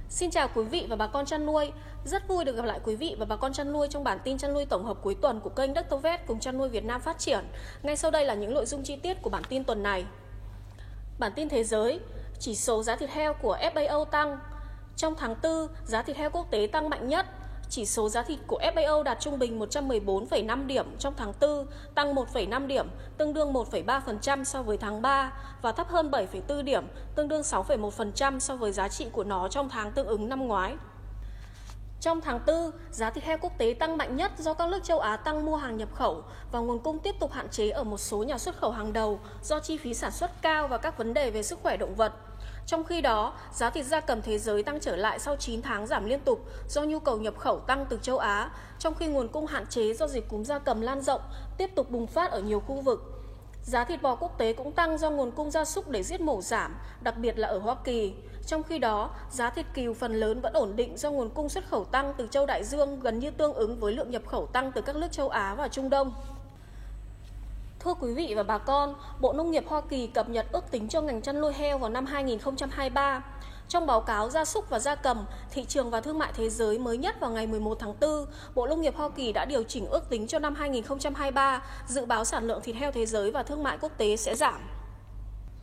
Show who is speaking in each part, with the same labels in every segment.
Speaker 1: Xin chào quý vị và bà con chăn nuôi. Rất vui được gặp lại quý vị và bà con chăn nuôi trong bản tin chăn nuôi tổng hợp cuối tuần của kênh Dr. Vet cùng chăn nuôi Việt Nam phát triển. Ngay sau đây là những nội dung chi tiết của bản tin tuần này. Bản tin thế giới, chỉ số giá thịt heo của FAO tăng. Trong tháng 4, giá thịt heo quốc tế tăng mạnh nhất. Chỉ số giá thịt của FAO đạt trung bình 114,5 điểm trong tháng 4, tăng 1,5 điểm, tương đương 1,3% so với tháng 3 và thấp hơn 7,4 điểm, tương đương 6,1% so với giá trị của nó trong tháng tương ứng năm ngoái. Trong tháng 4, giá thịt heo quốc tế tăng mạnh nhất do các nước châu Á tăng mua hàng nhập khẩu và nguồn cung tiếp tục hạn chế ở một số nhà xuất khẩu hàng đầu do chi phí sản xuất cao và các vấn đề về sức khỏe động vật. Trong khi đó, giá thịt gia cầm thế giới tăng trở lại sau 9 tháng giảm liên tục do nhu cầu nhập khẩu tăng từ châu Á, trong khi nguồn cung hạn chế do dịch cúm gia cầm lan rộng tiếp tục bùng phát ở nhiều khu vực. Giá thịt bò quốc tế cũng tăng do nguồn cung gia súc để giết mổ giảm, đặc biệt là ở Hoa Kỳ. Trong khi đó, giá thịt cừu phần lớn vẫn ổn định do nguồn cung xuất khẩu tăng từ châu Đại Dương gần như tương ứng với lượng nhập khẩu tăng từ các nước châu Á và Trung Đông. Thưa quý vị và bà con, Bộ Nông nghiệp Hoa Kỳ cập nhật ước tính cho ngành chăn nuôi heo vào năm 2023. Trong báo cáo gia súc và gia cầm, thị trường và thương mại thế giới mới nhất vào ngày 11 tháng 4, Bộ Nông nghiệp Hoa Kỳ đã điều chỉnh ước tính cho năm 2023, dự báo sản lượng thịt heo thế giới và thương mại quốc tế sẽ giảm.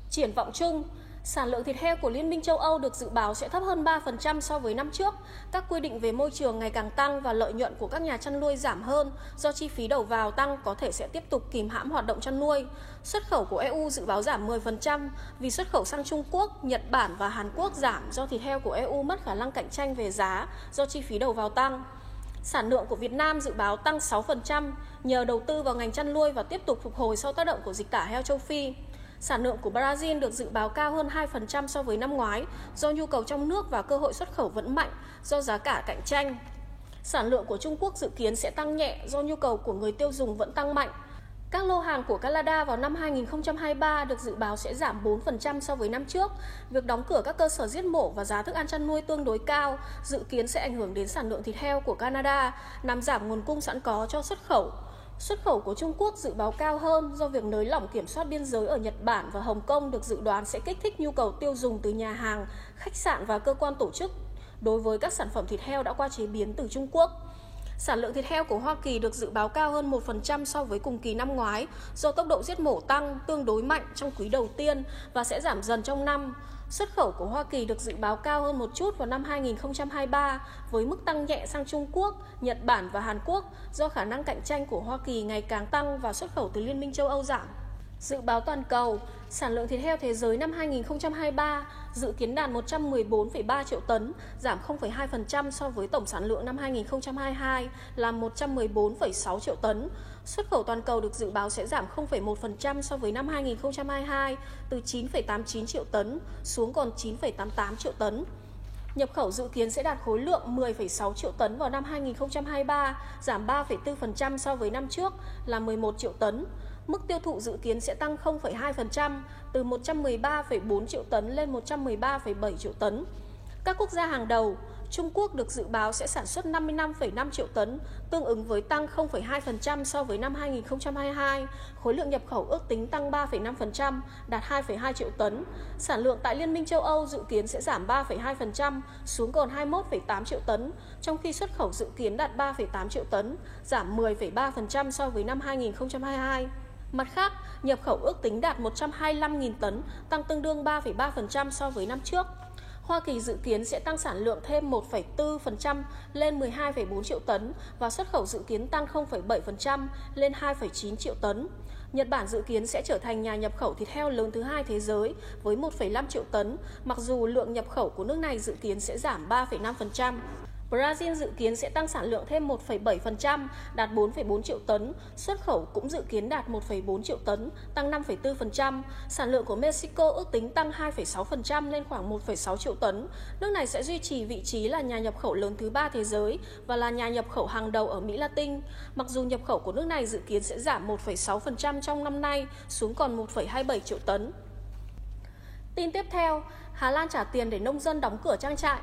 Speaker 1: Triển vọng chung, sản lượng thịt heo của Liên minh châu Âu được dự báo sẽ thấp hơn 3% so với năm trước. Các quy định về môi trường ngày càng tăng và lợi nhuận của các nhà chăn nuôi giảm hơn do chi phí đầu vào tăng có thể sẽ tiếp tục kìm hãm hoạt động chăn nuôi. Xuất khẩu của EU dự báo giảm 10% vì xuất khẩu sang Trung Quốc, Nhật Bản và Hàn Quốc giảm do thịt heo của EU mất khả năng cạnh tranh về giá do chi phí đầu vào tăng. Sản lượng của Việt Nam dự báo tăng 6% nhờ đầu tư vào ngành chăn nuôi và tiếp tục phục hồi sau tác động của dịch tả heo châu Phi. Sản lượng của Brazil được dự báo cao hơn 2% so với năm ngoái do nhu cầu trong nước và cơ hội xuất khẩu vẫn mạnh do giá cả cạnh tranh. Sản lượng của Trung Quốc dự kiến sẽ tăng nhẹ do nhu cầu của người tiêu dùng vẫn tăng mạnh. Các lô hàng của Canada vào năm 2023 được dự báo sẽ giảm 4% so với năm trước. Việc đóng cửa các cơ sở giết mổ và giá thức ăn chăn nuôi tương đối cao dự kiến sẽ ảnh hưởng đến sản lượng thịt heo của Canada, làm giảm nguồn cung sẵn có cho xuất khẩu. Xuất khẩu của Trung Quốc dự báo cao hơn do việc nới lỏng kiểm soát biên giới ở Nhật Bản và Hồng Kông được dự đoán sẽ kích thích nhu cầu tiêu dùng từ nhà hàng, khách sạn và cơ quan tổ chức đối với các sản phẩm thịt heo đã qua chế biến từ Trung Quốc. Sản lượng thịt heo của Hoa Kỳ được dự báo cao hơn 1% so với cùng kỳ năm ngoái do tốc độ giết mổ tăng tương đối mạnh trong quý đầu tiên và sẽ giảm dần trong năm. Xuất khẩu của Hoa Kỳ được dự báo cao hơn một chút vào năm 2023 với mức tăng nhẹ sang Trung Quốc, Nhật Bản và Hàn Quốc do khả năng cạnh tranh của Hoa Kỳ ngày càng tăng và xuất khẩu từ Liên minh châu Âu giảm. Dự báo toàn cầu, sản lượng thịt heo thế giới năm 2023 dự kiến đạt 114,3 triệu tấn, giảm 0,2% so với tổng sản lượng năm 2022 là 114,6 triệu tấn. Xuất khẩu toàn cầu được dự báo sẽ giảm 0,1% so với năm 2022 từ 9,89 triệu tấn xuống còn 9,88 triệu tấn. Nhập khẩu dự kiến sẽ đạt khối lượng 10,6 triệu tấn vào năm 2023, giảm 3,4% so với năm trước là 11 triệu tấn. Mức tiêu thụ dự kiến sẽ tăng 0,2% từ 113,4 triệu tấn lên 113,7 triệu tấn. Các quốc gia hàng đầu, Trung Quốc được dự báo sẽ sản xuất 55,5 triệu tấn, tương ứng với tăng 0,2% so với năm 2022. Khối lượng nhập khẩu ước tính tăng 3,5%, đạt 2,2 triệu tấn. Sản lượng tại Liên minh châu Âu dự kiến sẽ giảm 3,2% xuống còn 21,8 triệu tấn, trong khi xuất khẩu dự kiến đạt 3,8 triệu tấn, giảm 10,3% so với năm 2022. Mặt khác, nhập khẩu ước tính đạt 125.000 tấn, tăng tương đương 3,3% so với năm trước. Hoa Kỳ dự kiến sẽ tăng sản lượng thêm 1,4% lên 12,4 triệu tấn và xuất khẩu dự kiến tăng 0,7% lên 2,9 triệu tấn. Nhật Bản dự kiến sẽ trở thành nhà nhập khẩu thịt heo lớn thứ hai thế giới với 1,5 triệu tấn, mặc dù lượng nhập khẩu của nước này dự kiến sẽ giảm 3,5%. Brazil dự kiến sẽ tăng sản lượng thêm 1,7%, đạt 4,4 triệu tấn. Xuất khẩu cũng dự kiến đạt 1,4 triệu tấn, tăng 5,4%. Sản lượng của Mexico ước tính tăng 2,6% lên khoảng 1,6 triệu tấn. Nước này sẽ duy trì vị trí là nhà nhập khẩu lớn thứ ba thế giới và là nhà nhập khẩu hàng đầu ở Mỹ Latin. Mặc dù nhập khẩu của nước này dự kiến sẽ giảm 1,6% trong năm nay xuống còn 1,27 triệu tấn. Tin tiếp theo, Hà Lan trả tiền để nông dân đóng cửa trang trại.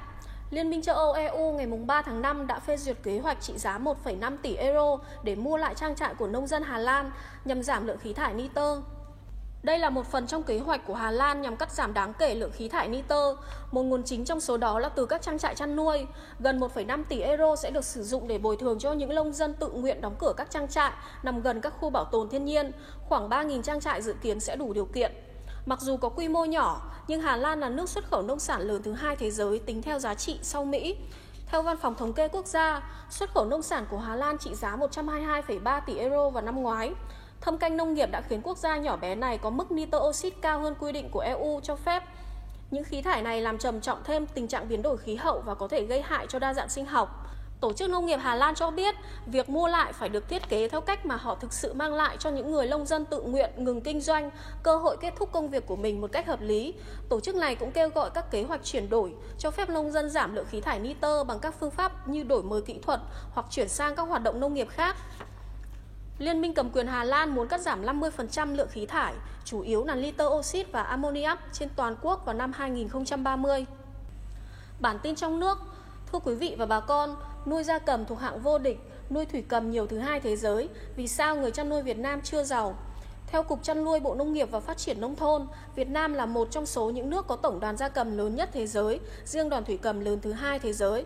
Speaker 1: Liên minh châu Âu EU ngày 3 tháng 5 đã phê duyệt kế hoạch trị giá 1,5 tỷ euro để mua lại trang trại của nông dân Hà Lan nhằm giảm lượng khí thải nitơ. Đây là một phần trong kế hoạch của Hà Lan nhằm cắt giảm đáng kể lượng khí thải nitơ. Một nguồn chính trong số đó là từ các trang trại chăn nuôi. Gần 1,5 tỷ euro sẽ được sử dụng để bồi thường cho những nông dân tự nguyện đóng cửa các trang trại nằm gần các khu bảo tồn thiên nhiên. Khoảng 3.000 trang trại dự kiến sẽ đủ điều kiện. Mặc dù có quy mô nhỏ, nhưng Hà Lan là nước xuất khẩu nông sản lớn thứ hai thế giới tính theo giá trị sau Mỹ. Theo Văn phòng Thống kê Quốc gia, xuất khẩu nông sản của Hà Lan trị giá 122,3 tỷ euro vào năm ngoái. Thâm canh nông nghiệp đã khiến quốc gia nhỏ bé này có mức nitơ oxide cao hơn quy định của EU cho phép. Những khí thải này làm trầm trọng thêm tình trạng biến đổi khí hậu và có thể gây hại cho đa dạng sinh học. Tổ chức Nông nghiệp Hà Lan cho biết việc mua lại phải được thiết kế theo cách mà họ thực sự mang lại cho những người nông dân tự nguyện ngừng kinh doanh cơ hội kết thúc công việc của mình một cách hợp lý. Tổ chức này cũng kêu gọi các kế hoạch chuyển đổi, cho phép nông dân giảm lượng khí thải nitơ bằng các phương pháp như đổi mới kỹ thuật hoặc chuyển sang các hoạt động nông nghiệp khác. Liên minh cầm quyền Hà Lan muốn cắt giảm 50% lượng khí thải, chủ yếu là nitơ oxide và ammoniac trên toàn quốc vào năm 2030. Bản tin trong nước. Thưa quý vị và bà con, nuôi gia cầm thuộc hạng vô địch, nuôi thủy cầm nhiều thứ hai thế giới. Vì sao người chăn nuôi Việt Nam chưa giàu? Theo Cục Chăn nuôi Bộ Nông nghiệp và Phát triển Nông thôn, Việt Nam là một trong số những nước có tổng đàn gia cầm lớn nhất thế giới, riêng đàn thủy cầm lớn thứ hai thế giới.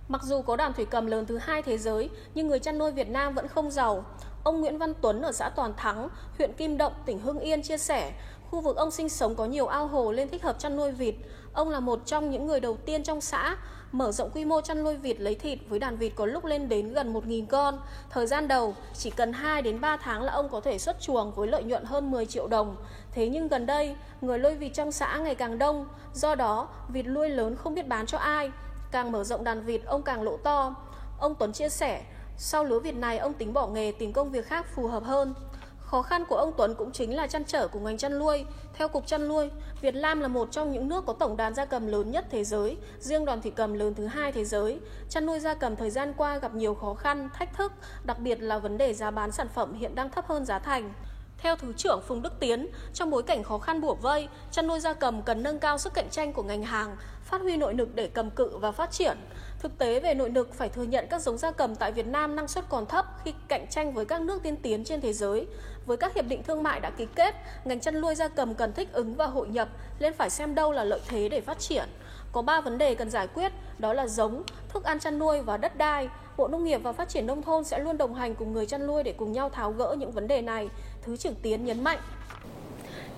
Speaker 1: Mặc dù có đàn thủy cầm lớn thứ hai thế giới, nhưng người chăn nuôi Việt Nam vẫn không giàu. Ông Nguyễn Văn Tuấn ở xã Toàn Thắng, huyện Kim Động, tỉnh Hưng Yên chia sẻ, khu vực ông sinh sống có nhiều ao hồ nên thích hợp chăn nuôi vịt. Ông là một trong những người đầu tiên trong xã mở rộng quy mô chăn nuôi vịt lấy thịt với đàn vịt có lúc lên đến gần 1.000 con. Thời gian đầu, chỉ cần 2 đến 3 tháng là ông có thể xuất chuồng với lợi nhuận hơn 10 triệu đồng. Thế nhưng gần đây, người nuôi vịt trong xã ngày càng đông, do đó vịt nuôi lớn không biết bán cho ai. Càng mở rộng đàn vịt, ông càng lỗ to. Ông Tuấn chia sẻ, sau lứa vịt này ông tính bỏ nghề tìm công việc khác phù hợp hơn. Khó khăn của ông Tuấn cũng chính là trăn trở của ngành chăn nuôi. Theo Cục Chăn nuôi, Việt Nam là một trong những nước có tổng đàn gia cầm lớn nhất thế giới, riêng đàn thủy cầm lớn thứ hai thế giới. Chăn nuôi gia cầm thời gian qua gặp nhiều khó khăn, thách thức, đặc biệt là vấn đề giá bán sản phẩm hiện đang thấp hơn giá thành. Theo Thứ trưởng Phùng Đức Tiến, trong bối cảnh khó khăn bủa vây, chăn nuôi gia cầm cần nâng cao sức cạnh tranh của ngành hàng, phát huy nội lực để cầm cự và phát triển. Thực tế về nội lực phải thừa nhận các giống gia cầm tại Việt Nam năng suất còn thấp khi cạnh tranh với các nước tiên tiến trên thế giới. Với các hiệp định thương mại đã ký kết, ngành chăn nuôi gia cầm cần thích ứng và hội nhập, nên phải xem đâu là lợi thế để phát triển. Có 3 vấn đề cần giải quyết, đó là giống, thức ăn chăn nuôi và đất đai. Bộ Nông nghiệp và Phát triển Nông thôn sẽ luôn đồng hành cùng người chăn nuôi để cùng nhau tháo gỡ những vấn đề này, Thứ trưởng Tiến nhấn mạnh.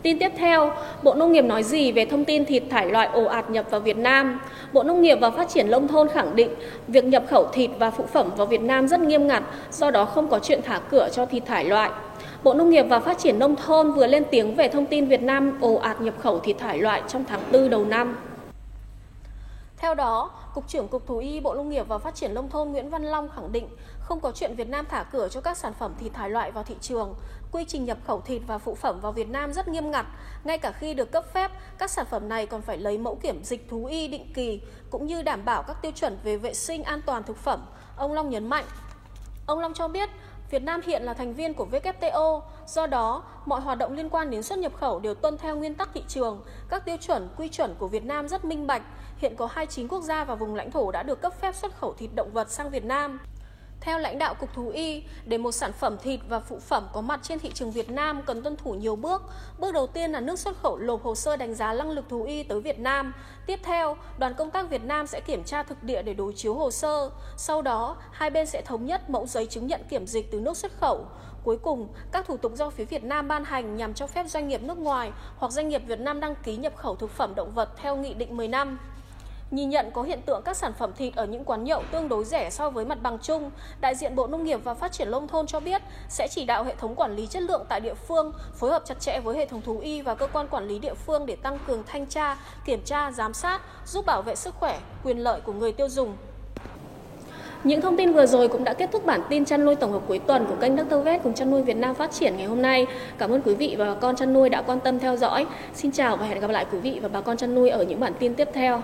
Speaker 1: Tin tiếp theo, Bộ Nông nghiệp nói gì về thông tin thịt thải loại ồ ạt nhập vào Việt Nam? Bộ Nông nghiệp và Phát triển Nông thôn khẳng định việc nhập khẩu thịt và phụ phẩm vào Việt Nam rất nghiêm ngặt, do đó không có chuyện thả cửa cho thịt thải loại. Bộ Nông nghiệp và Phát triển Nông thôn vừa lên tiếng về thông tin Việt Nam ồ ạt nhập khẩu thịt thải loại trong tháng 4 đầu năm. Theo đó, Cục trưởng Cục Thú y Bộ Nông nghiệp và Phát triển Nông thôn Nguyễn Văn Long khẳng định không có chuyện Việt Nam thả cửa cho các sản phẩm thịt thải loại vào thị trường. Quy trình nhập khẩu thịt và phụ phẩm vào Việt Nam rất nghiêm ngặt. Ngay cả khi được cấp phép, các sản phẩm này còn phải lấy mẫu kiểm dịch thú y định kỳ, cũng như đảm bảo các tiêu chuẩn về vệ sinh an toàn thực phẩm, ông Long nhấn mạnh. Ông Long cho biết, Việt Nam hiện là thành viên của WTO, do đó mọi hoạt động liên quan đến xuất nhập khẩu đều tuân theo nguyên tắc thị trường. Các tiêu chuẩn, quy chuẩn của Việt Nam rất minh bạch. Hiện có 29 quốc gia và vùng lãnh thổ đã được cấp phép xuất khẩu thịt động vật sang Việt Nam. Theo lãnh đạo Cục Thú y, để một sản phẩm thịt và phụ phẩm có mặt trên thị trường Việt Nam cần tuân thủ nhiều bước. Bước đầu tiên là nước xuất khẩu nộp hồ sơ đánh giá năng lực thú y tới Việt Nam. Tiếp theo, đoàn công tác Việt Nam sẽ kiểm tra thực địa để đối chiếu hồ sơ. Sau đó, hai bên sẽ thống nhất mẫu giấy chứng nhận kiểm dịch từ nước xuất khẩu. Cuối cùng, các thủ tục do phía Việt Nam ban hành nhằm cho phép doanh nghiệp nước ngoài hoặc doanh nghiệp Việt Nam đăng ký nhập khẩu thực phẩm động vật theo Nghị định 10 năm. Nhìn nhận có hiện tượng các sản phẩm thịt ở những quán nhậu tương đối rẻ so với mặt bằng chung, đại diện Bộ Nông nghiệp và Phát triển Nông thôn cho biết sẽ chỉ đạo hệ thống quản lý chất lượng tại địa phương phối hợp chặt chẽ với hệ thống thú y và cơ quan quản lý địa phương để tăng cường thanh tra, kiểm tra, giám sát, giúp bảo vệ sức khỏe, quyền lợi của người tiêu dùng. Những thông tin vừa rồi cũng đã kết thúc bản tin chăn nuôi tổng hợp cuối tuần của kênh Dr. Vet cùng Chăn nuôi Việt Nam Phát triển ngày hôm nay. Cảm ơn quý vị và bà con chăn nuôi đã quan tâm theo dõi. Xin chào và hẹn gặp lại quý vị và bà con chăn nuôi ở những bản tin tiếp theo.